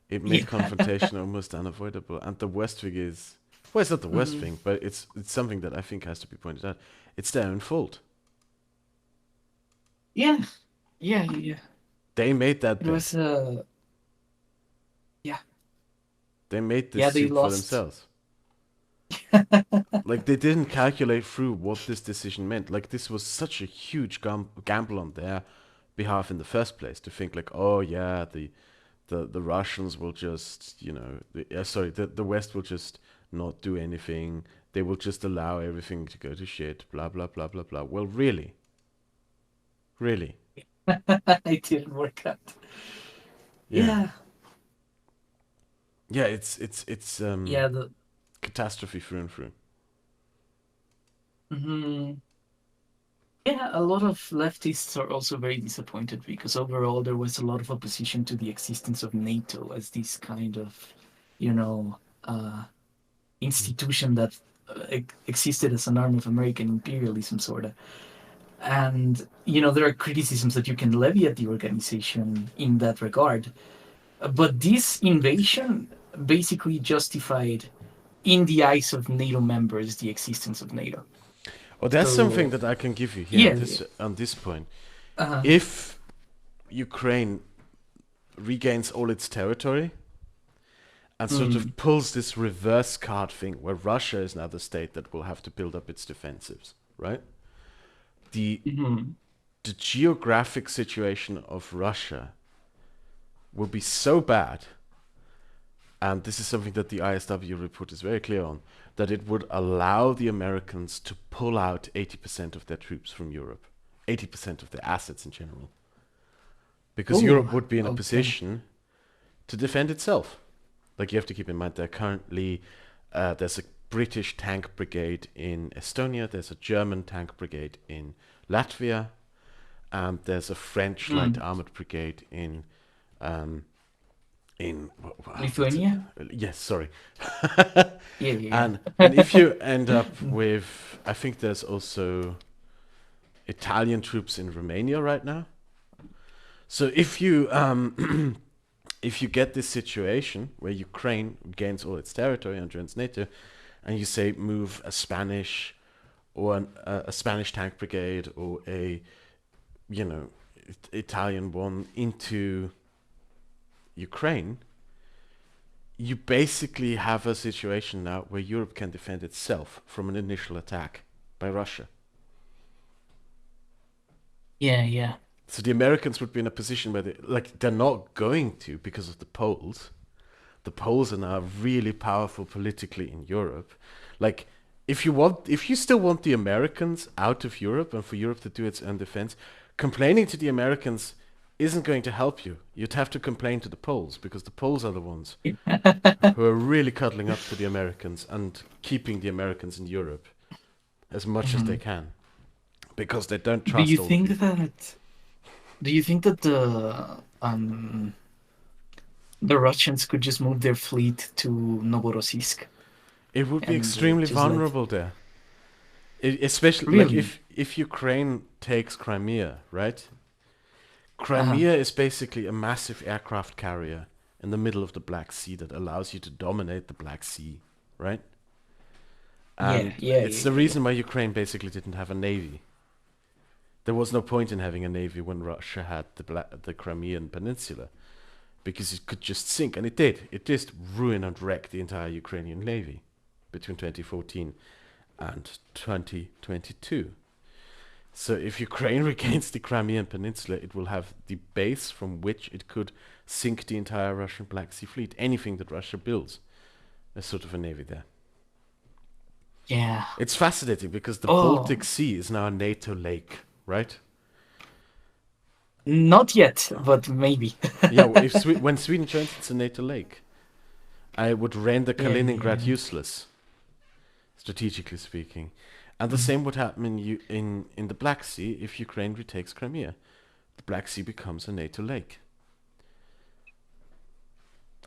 A: it made
B: Yeah.
A: confrontation almost unavoidable. And the West Wing is, well, it's not the West
B: Mhm.
A: Wing, but it's something that I think has to be pointed out. It's their own fault.
B: Yeah, yeah, yeah, yeah.
A: They made that
B: It was
A: bet.
B: yeah,
A: They made this
B: yeah. They
A: soup for
B: lost.
A: themselves. Like they didn't calculate through what this decision meant. Like this was such a huge gamble on their behalf in the first place to think like, oh yeah, the Russians will just, sorry, the West will just not do anything. They will just allow everything to go to shit. Blah blah blah blah blah. Well, really, really,
B: It didn't work out.
A: yeah,
B: Yeah,
A: yeah. It's
B: yeah. The
A: catastrophe through and through.
B: mhm. Yeah, a lot of leftists are also very disappointed because overall there was a lot of opposition to the existence of NATO as this kind of, you know,
A: Mm.
B: institution that existed as an arm of American imperialism, sort of. And, there are criticisms that you can levy at the organization in that regard. But this invasion basically justified, in the eyes of NATO members, the existence of NATO.
A: Oh, that's something
B: So,
A: that I can give you here
B: yeah,
A: on
B: yeah.
A: this point.
B: Uh,
A: If Ukraine regains all its territory and sort of
B: mm,
A: pulls this reverse card thing where Russia is now the state that will have to build up its defensives, right? The
B: mhm.
A: the geographic situation of Russia will be so bad, and this is something that the ISW report is very clear on, that it would allow the Americans to pull out 80% of their troops from Europe, 80% of their assets in general, because Europe
B: Oh,
A: would be in a
B: okay.
A: position to defend itself. Like you have to keep in mind, there currently there's a British tank brigade in Estonia, there's a German tank brigade in Latvia, and there's a French light
B: Mm.
A: armored brigade um, in what's it?
B: Lithuania?
A: Yes, sorry.
B: Yeah,
A: and
B: yeah,
A: and if
B: yeah.
A: you end up with, I think there's also Italian troops in Romania right now. So if you if you get this situation where Ukraine gains all its territory and joins NATO, and you say move a Spanish or a Spanish tank brigade or a you know Italian one into Ukraine, you basically have a situation now where Europe can defend itself from an initial attack by Russia.
B: Yeah, yeah.
A: So the Americans would be in a position where they're not going to because of the Poles. The Poles are now really powerful politically in Europe. Like if you still want the Americans out of Europe and for Europe to do its own defense, complaining to the Americans isn't going to help you. You'd have to complain to the Poles because the Poles are the ones who are really cuddling up to the Americans and keeping the Americans in Europe as much as they
B: Mhm.
A: can because they don't
B: Do you
A: trust all the
B: think
A: people.
B: that the Russians could just move their fleet to Novorossiysk
A: It would be
B: and
A: extremely
B: just let
A: vulnerable there. Especially like
B: really?
A: if Ukraine takes Crimea, right?
B: Uh-huh.
A: Crimea is basically a massive aircraft carrier in the middle of the Black Sea that allows you to dominate the Black Sea, right?
B: Yeah,
A: And
B: yeah,
A: it's the
B: yeah, yeah,
A: reason why Ukraine basically didn't have a navy. There was no point in having a navy when Russia had the Crimean Peninsula because it could just sink, and it did. It just ruined and wrecked the entire Ukrainian navy between 2014 and 2022. So if Ukraine regains the Crimean Peninsula, it will have the base from which it could sink the entire Russian Black Sea fleet. Anything that Russia builds, a sort of a navy there.
B: yeah.
A: It's fascinating because the Baltic
B: Oh,
A: Sea is now a NATO lake, right?
B: not yet, but maybe.
A: Yeah, if when Sweden joins, it's a NATO lake. I would render
B: Yeah,
A: Kaliningrad
B: yeah,
A: useless, strategically speaking. And the
B: yeah.
A: same would happen in the Black Sea if Ukraine retakes Crimea. The Black Sea becomes a NATO lake.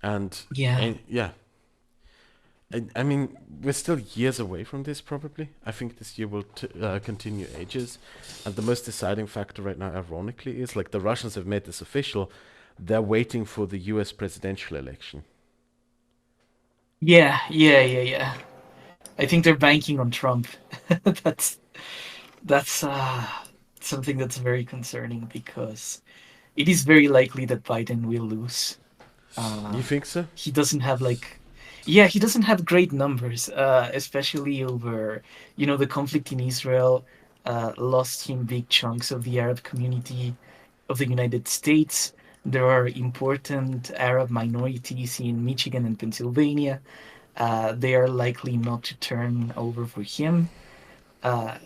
A: And,
B: Yeah.
A: yeah, I mean, we're still years away from this, probably. I think this year will continue ages. And the most deciding factor right now, ironically, is like the Russians have made this official. They're waiting for the US presidential election.
B: Yeah, yeah, yeah, yeah. I think they're banking on Trump. that's that's something that's very concerning because it is very likely that Biden will lose.
A: You
B: Uh,
A: think so?
B: he doesn't have like, yeah, he doesn't have great numbers, especially over, the conflict in Israel. Lost him big chunks of the Arab community of the United States. There are important Arab minorities in Michigan and Pennsylvania. They are likely not to turn over for him. Uh,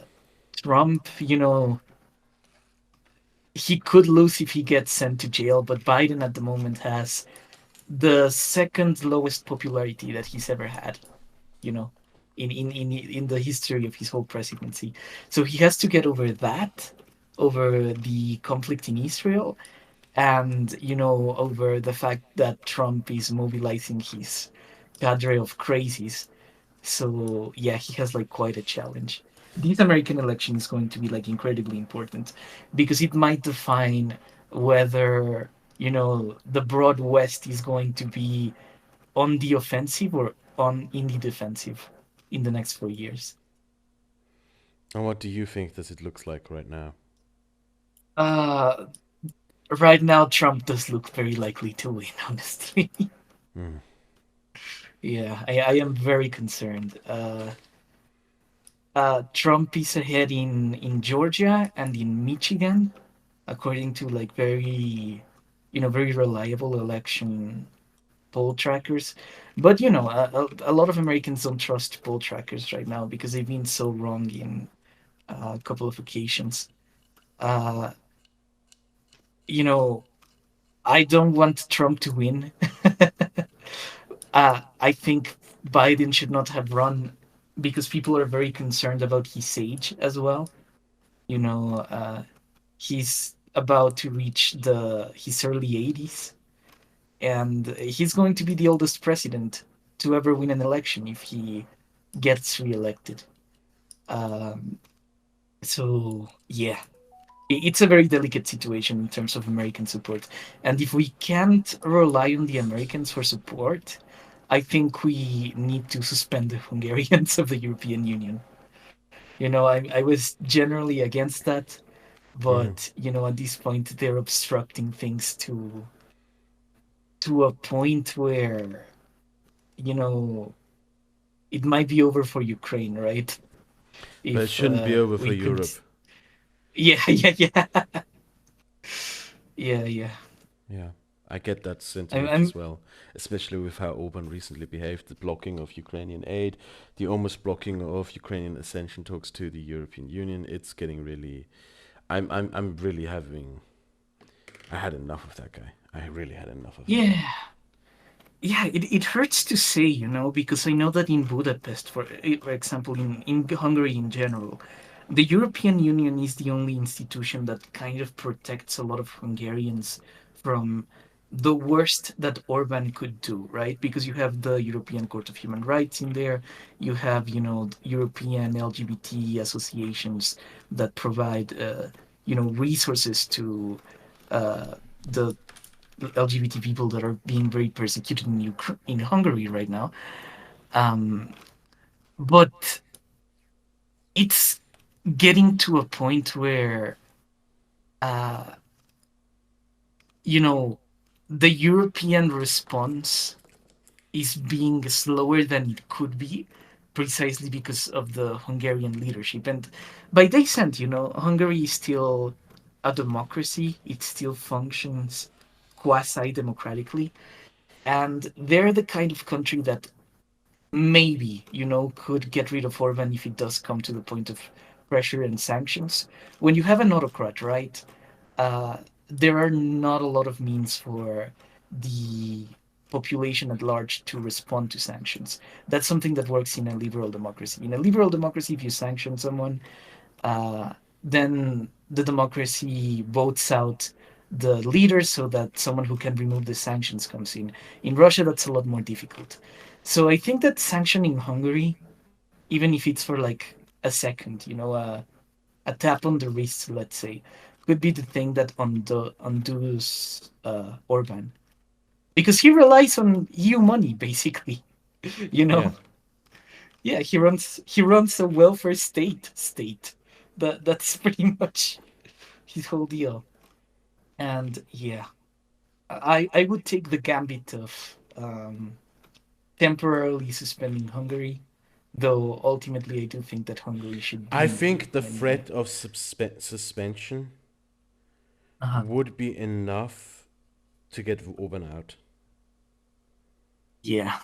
B: Trump, he could lose if he gets sent to jail, but Biden at the moment has the second lowest popularity that he's ever had, you know, in the history of his whole presidency. So he has to get over that, over the conflict in Israel, and over the fact that Trump is mobilizing his cadre of crazies. So yeah, he has like quite a challenge. This American election is going to be like incredibly important because it might define whether the broad west is going to be on the offensive or on in the defensive in the next 4 years.
A: And what do you think does it looks like right now?
B: Uh, right now, Trump does look very likely to win. Honestly,
A: Hmm.
B: yeah, I am very concerned. Trump is ahead in Georgia and in Michigan, according to like very reliable election poll trackers. But a lot of Americans don't trust poll trackers right now because they've been so wrong in a couple of occasions. Uh, you know, I don't want Trump to win. I think Biden should not have run because people are very concerned about his age as well. You know, he's about to reach the his early 80s, and he's going to be the oldest president to ever win an election if he gets reelected. Um, so yeah, it's a very delicate situation in terms of American support. And if we can't rely on the Americans for support, I think we need to suspend the Hungarians of the European Union. I was generally against that,
A: Hmm.
B: but at this point they're obstructing things to a point where you know it might be over for Ukraine, right?
A: But it
B: If
A: shouldn't be over for
B: we could,
A: Europe.
B: yeah, yeah, yeah, yeah, yeah.
A: Yeah, I get that
B: I'm,
A: sentiment as
B: I'm
A: well, especially with how Orban recently behaved, the blocking of Ukrainian aid, the almost blocking of Ukrainian accession talks to the European Union. It's getting really. I'm really having. I had enough of that guy. I really had enough of him.
B: yeah, yeah. It hurts to say, because I know that in Budapest, for example, in Hungary in general, the European Union is the only institution that kind of protects a lot of Hungarians from the worst that Orban could do, right? Because you have the European Court of Human Rights in there, you have, European LGBT associations that provide, resources to the LGBT people that are being very persecuted in Hungary right now. Um, but it's getting to a point where uh, you know the European response is being slower than it could be, precisely because of the Hungarian leadership. And by descent, Hungary is still a democracy. It still functions quasi democratically, and they're the kind of country that maybe, could get rid of Orban if it does come to the point of pressure and sanctions. When you have an autocrat, right, uh, there are not a lot of means for the population at large to respond to sanctions. That's something that works in a liberal democracy. In a liberal democracy, if you sanction someone, uh, then the democracy votes out the leader so that someone who can remove the sanctions comes in. In Russia, that's a lot more difficult. So I think that sanctioning Hungary, even if it's for like a second, a tap on the wrist, let's say, could be the thing that undoes Orban, because he relies on EU money basically. you
A: Yeah.
B: know, yeah, he runs a welfare state. That's pretty much his whole deal. And yeah, I would take the gambit of temporarily suspending Hungary, though ultimately I do think that Hungary should be
A: I
B: in the
A: think the
B: EU anyway.
A: threat of suspension
B: Uh-huh.
A: would be enough to get Orban out.
B: Yeah,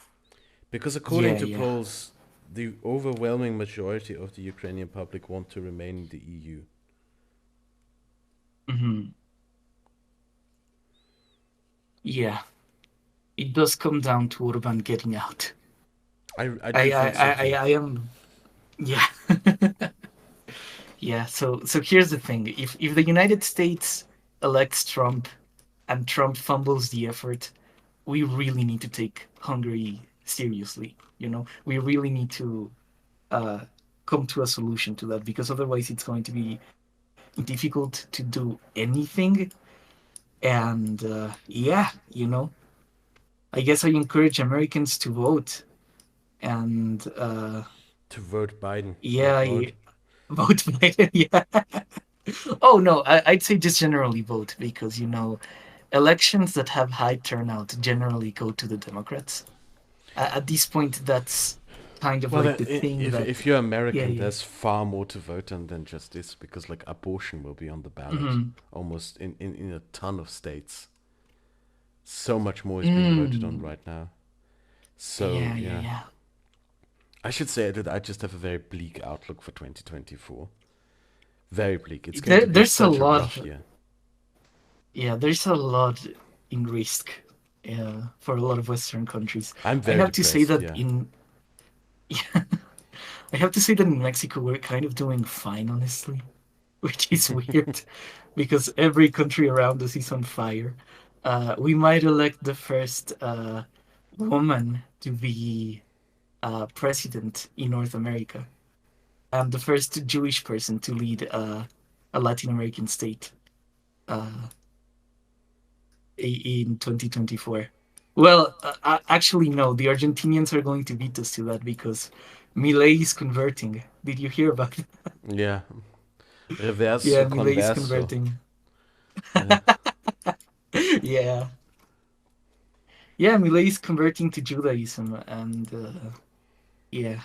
A: Because according
B: yeah,
A: to
B: yeah.
A: polls, the overwhelming majority of the Ukrainian public want to remain in the EU.
B: Hmm. Yeah, it does come down to Orban getting out.
A: I
B: I
A: do
B: I
A: think so
B: I, I
A: too.
B: I am. Yeah. Yeah, so here's the thing. If the United States elects Trump and Trump fumbles the effort, we really need to take Hungary seriously. We really need to uh, come to a solution to that, because otherwise it's going to be difficult to do anything. And yeah, I guess I encourage Americans to vote. And
A: To vote Biden. Oh
B: yeah,
A: God.
B: vote Biden. Yeah. Oh no, I'd say just generally vote, because elections that have high turnout generally go to the Democrats. At this point, that's kind of
A: Well,
B: like the thing that.
A: if you're
B: Yeah,
A: American,
B: yeah.
A: there's far more to vote on than just this, because like abortion will be on the ballot
B: Hmm.
A: almost in a ton of states. So much more is being voted on
B: Mm.
A: right now. So
B: Yeah, yeah,
A: yeah,
B: yeah.
A: I should say that I just have a very bleak outlook for 2024. Very bleak. It's going to be
B: There's a
A: such a
B: lot.
A: rough year.
B: Yeah, there's a lot in risk for a lot of Western countries.
A: I'm
B: I
A: very
B: have to say
A: depressed.
B: that
A: Yeah.
B: in I have to say that in Mexico we're kind of doing fine, honestly, which is weird because every country around us is on fire. We might elect the first woman to be president in North America, and the first Jewish person to lead a Latin American state. Uh, in 2024. Well, actually, no. The Argentinians are going to beat us to that because Milei is converting. Did you hear about it?
A: Yeah.
B: Yeah,
A: Reverso
B: Milei is
A: converso.
B: converting.
A: Yeah.
B: Yeah, yeah, Milei is converting to Judaism, and yeah,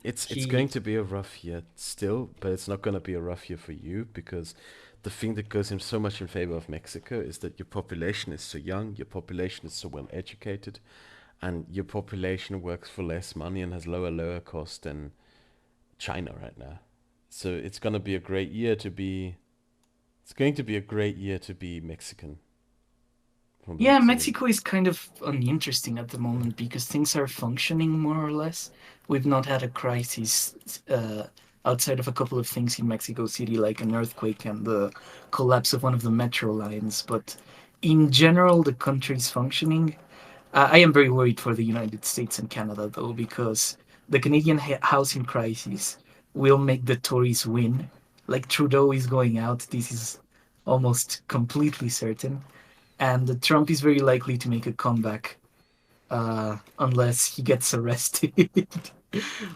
A: It's going
B: he.
A: to be a rough year still, but it's not going to be a rough year for you because the thing that goes in so much in favor of Mexico is that your population is so young, your population is so well educated, and your population works for less money and has lower cost than China right now. So it's going to be a great year to be. It's going to be a great year to be Mexican from the
B: Yeah,
A: looks of it.
B: Mexico is kind of uninteresting at the moment because things are functioning more or less. We've not had a crisis outside of a couple of things in Mexico City, like an earthquake and the collapse of one of the metro lines. But in general, the country is functioning. I am very worried for the United States and Canada, though, because the Canadian housing crisis will make the Tories win. Like Trudeau is going out. This is almost completely certain, and Trump is very likely to make a comeback unless he gets arrested.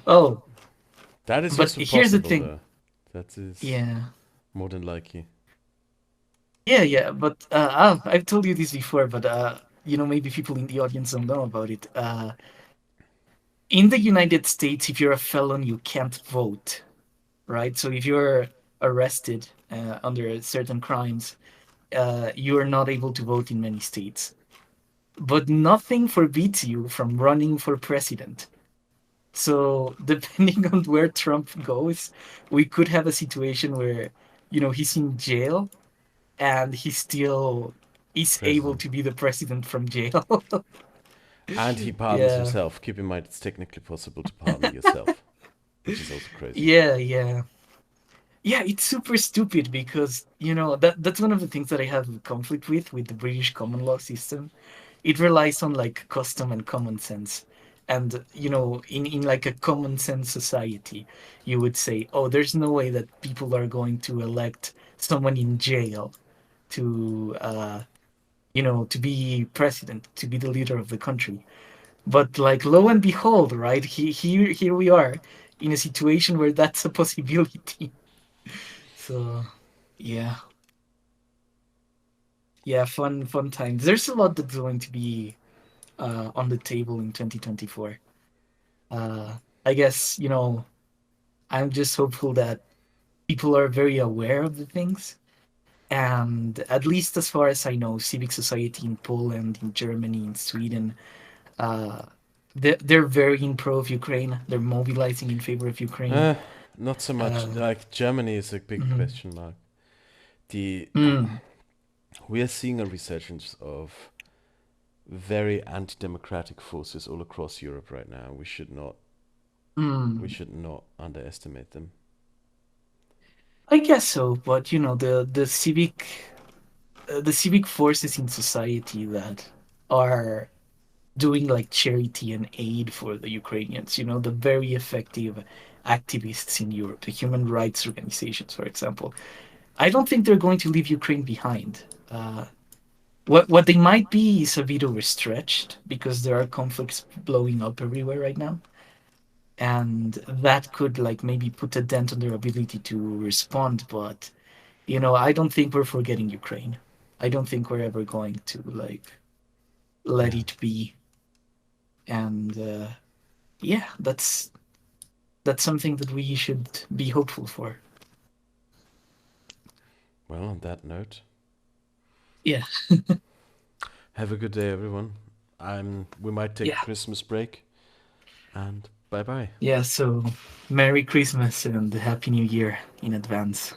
B: Oh,
A: That is
B: but
A: also
B: here's the
A: possible,
B: thing.
A: though. That is
B: Yeah,
A: more than likely.
B: yeah, yeah. But I've told you this before, but maybe people in the audience don't know about it. In the United States, if you're a felon, you can't vote, right? So if you're arrested under certain crimes, you are not able to vote in many states. But nothing forbids you from running for president. So depending on where Trump goes, we could have a situation where, he's in jail and he still is able
A: President.
B: to be the president from jail.
A: And he pardons
B: Yeah.
A: himself. Keep in mind, it's technically possible to pardon yourself, which is also crazy.
B: Yeah, yeah. yeah, it's super stupid because that's one of the things that I have a conflict with the British common law system. It relies on like custom and common sense. And in like a common sense society, you would say, oh, there's no way that people are going to elect someone in jail to to be president, to be the leader of the country. But like lo and behold, right? Here we are in a situation where that's a possibility. So yeah, yeah, fun times. There's a lot that's going to be on the table in 2024. I guess I'm just hopeful that people are very aware of the things. And at least as far as I know, civic society in Poland, in Germany, in Sweden, uh, they're very in pro of Ukraine. They're mobilizing in favor of Ukraine.
A: Uh, Not so much.
B: Uh,
A: Like Germany is a big
B: mhm.
A: question mark. The
B: Mm,
A: We are seeing a resurgence of very anti-democratic forces all across Europe right now. We
B: mm.
A: should not underestimate them.
B: I guess so, but the civic forces in society that are doing like charity and aid for the Ukrainians, the very effective activists in Europe, the human rights organizations, for example. I don't think they're going to leave Ukraine behind. What they might be is a bit overstretched because there are conflicts blowing up everywhere right now, and that could like maybe put a dent on their ability to respond. But I don't think we're forgetting Ukraine. I don't think we're ever going to like let
A: Yeah.
B: it be. And yeah, that's something that we should be hopeful for.
A: Well, on that note,
B: Yeah,
A: have a good day, everyone. We might take a
B: yeah,
A: Christmas break, and bye bye.
B: yeah. So, Merry Christmas and Happy New Year in advance.